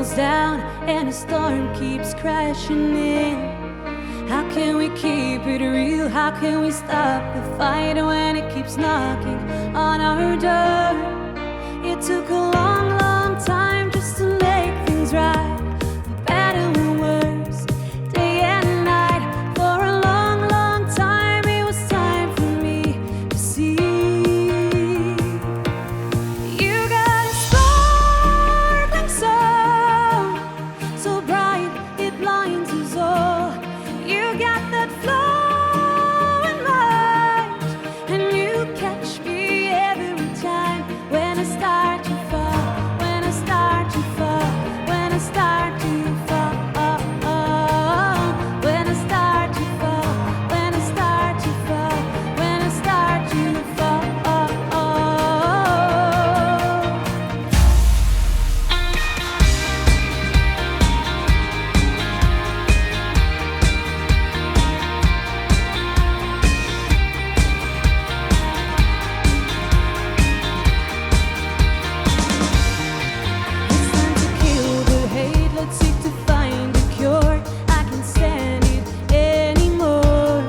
falls down and a storm keeps crashing in. How can we keep it real? How can we stop the fight when it keeps knocking on our door? It took a long, long time just to make things right, for better or worse, day and night. For a long, long time it was time for me to see. You got a sparkling soul, so bright it blinds us all. You got that flowing light, and you catch me every time when I start to fall, when I start to fall, when I start to fall, when I start to fall, when I start to fall, when I start to fall. It's time to kill the hate, let's seek to find a cure. I can't stand it anymore.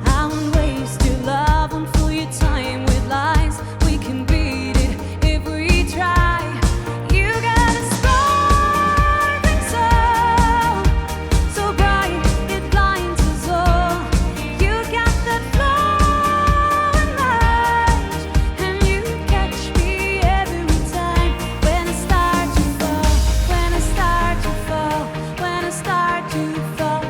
I won't waste your love, won't fool your time with lies. We can beat it if we try. You got a sparkling soul, so bright it blinds us all. You got that flowing light, and you catch me every time when I start to fall, when I start to fall, when I start to fall,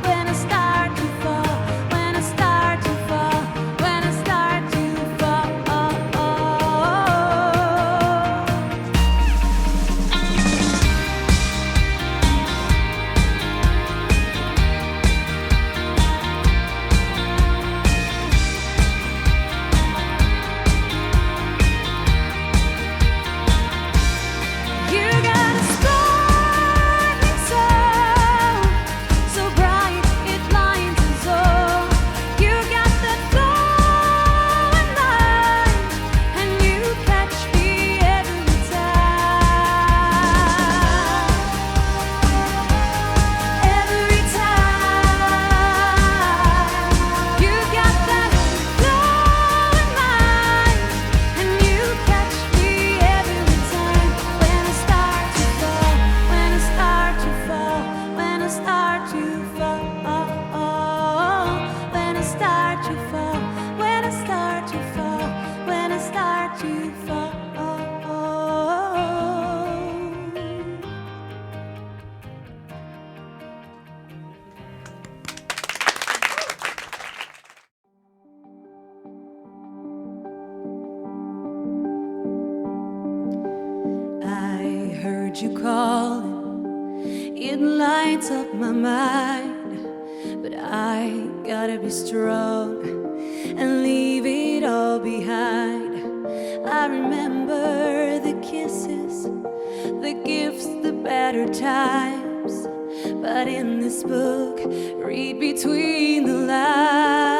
when I start to fall, when I start to fall, when I start to fall. You got a sparkling soul, so bright it blinds us all. You got that flowing light, and you catch me every time. Every time. You got that flowing light, and you catch me every time when I start to fall, when I start to fall, when I start to fall, when I start to fall, when I start to fall, when I start to fall. I heard you calling, it lights up my mind, but I gotta be strong and leave it all behind. I remember the kisses, the gifts, the better times, but in this book, read between the lines.